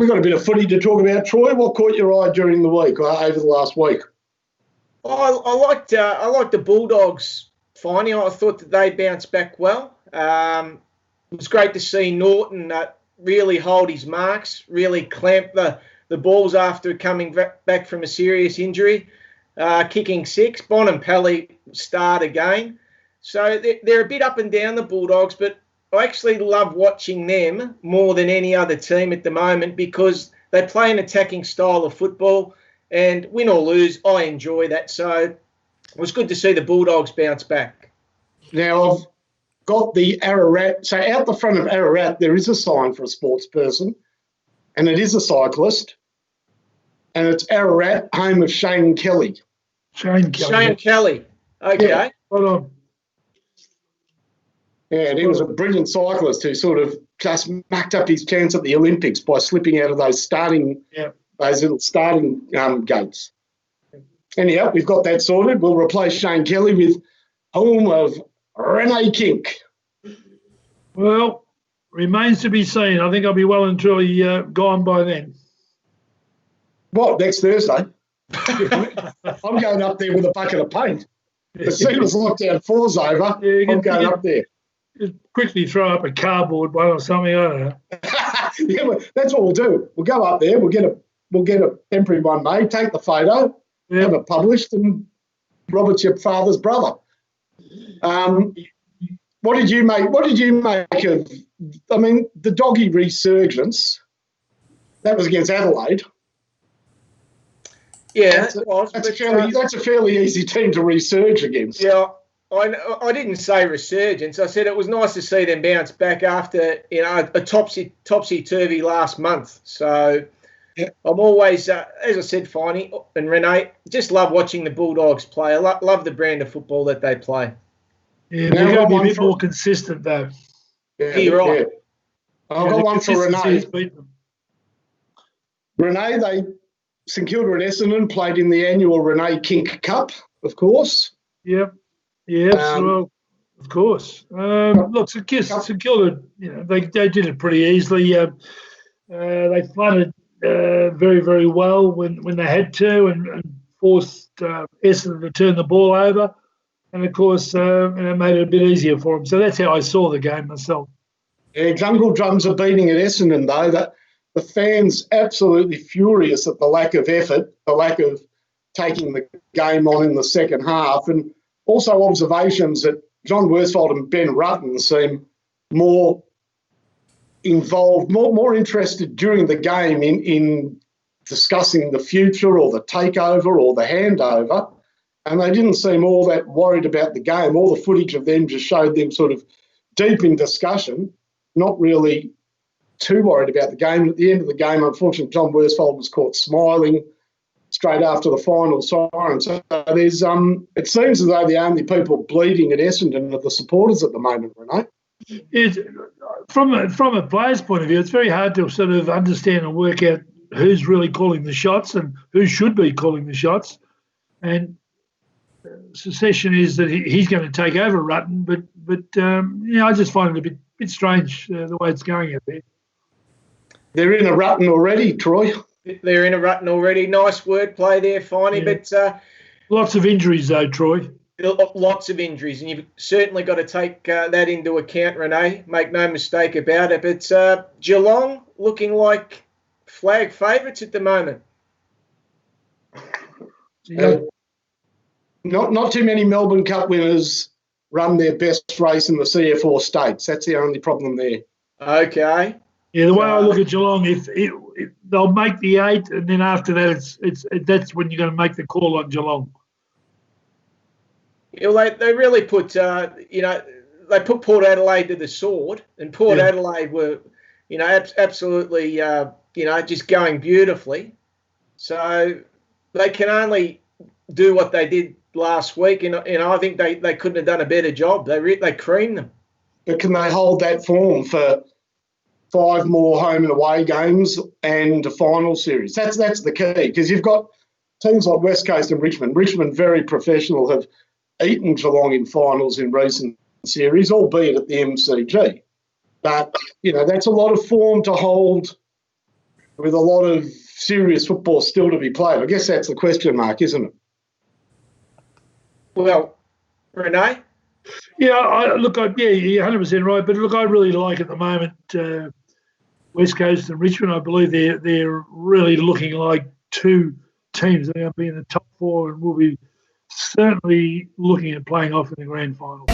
We've got a bit of footy to talk about, Troy. What caught your eye during the week, or over the last week? I liked the Bulldogs, Finey. I thought that they bounced back well. It was great to see Norton really hold his marks, really clamp the balls after coming back from a serious injury, kicking 6. Bonampelli start again. So they're a bit up and down, the Bulldogs, but I actually love watching them more than any other team at the moment because they play an attacking style of football, and win or lose, I enjoy that. So it was good to see the Bulldogs bounce back. Now, I've got the Ararat. So out the front of Ararat, there is a sign for a sports person, and it is a cyclist, and it's Ararat, home of Shane Kelly. Shane Kelly. Okay. Yeah, hold on. Yeah, and he was a brilliant cyclist who sort of just mucked up his chance at the Olympics by slipping out of those little starting gates. Anyhow, we've got that sorted. We'll replace Shane Kelly with home of Renee Kink. Well, remains to be seen. I think I'll be well and truly gone by then. What, next Thursday? I'm going up there with a bucket of paint. As soon as lockdown 4's over, I'm going up there. Just quickly throw up a cardboard one or something. I don't know. Yeah, well, that's what we'll do. We'll go up there. We'll get a temporary one made. Take the photo, have it published, and Robert's your father's brother. What did you make? What did you make of? I mean, the doggy resurgence. That was against Adelaide. Yeah, that's a fairly easy team to resurge against. Yeah. I didn't say resurgence. I said it was nice to see them bounce back after a topsy-turvy last month. So I'm always, as I said, Finey and Renee, just love watching the Bulldogs play. I love the brand of football that they play. Yeah, they're going to be a bit more consistent, though. Yeah, you're right. Yeah. I've got one for Renee. Renee, St Kilda and Essendon played in the annual Renee Kink Cup, of course. Yep. Yes, well, of course. Look, St Kilda, they did it pretty easily. They flooded very, very well when they had to and forced Essendon to turn the ball over. And, of course, it made it a bit easier for them. So that's how I saw the game myself. Yeah, Jungle Drums are beating at Essendon, though. That the fans absolutely furious at the lack of effort, the lack of taking the game on in the second half, and also observations that John Worsfold and Ben Rutten seem more involved, more interested during the game in discussing the future or the takeover or the handover, and they didn't seem all that worried about the game. All the footage of them just showed them sort of deep in discussion, not really too worried about the game. At the end of the game, unfortunately, John Worsfold was caught smiling straight after the final siren. So there's it seems as though the only people bleeding at Essendon are the supporters at the moment, Renee. From a player's point of view, it's very hard to sort of understand and work out who's really calling the shots and who should be calling the shots. And suspicion is that he's going to take over Rutten, but I just find it a bit strange the way it's going out there. They're in a Rutten already, Troy. They're in a Rutten already. Nice wordplay there, Finey. Yeah. But lots of injuries, though, Troy. Lots of injuries, and you've certainly got to take that into account, Renee. Make no mistake about it. But Geelong looking like flag favourites at the moment. Not too many Melbourne Cup winners run their best race in the CF4 states. That's the only problem there. Okay. Yeah, the way I look at Geelong, if they'll make the 8, and then after that, that's when you're going to make the call on Geelong. Yeah, well, they really put, they put Port Adelaide to the sword, and Port Adelaide were, absolutely, just going beautifully. So they can only do what they did last week, and I think they couldn't have done a better job. They creamed them. But can they hold that form for 5 more home and away games and a final series? That's the key, because you've got teams like West Coast and Richmond. Richmond, very professional, have eaten Geelong in finals in recent series, albeit at the MCG. But, that's a lot of form to hold with a lot of serious football still to be played? I guess that's the question mark, isn't it? Well, Renee? Yeah, you're 100% right. But look, I really like at the moment West Coast and Richmond. I believe they're really looking like two teams that are going to be in the top four and will be certainly looking at playing off in the grand final.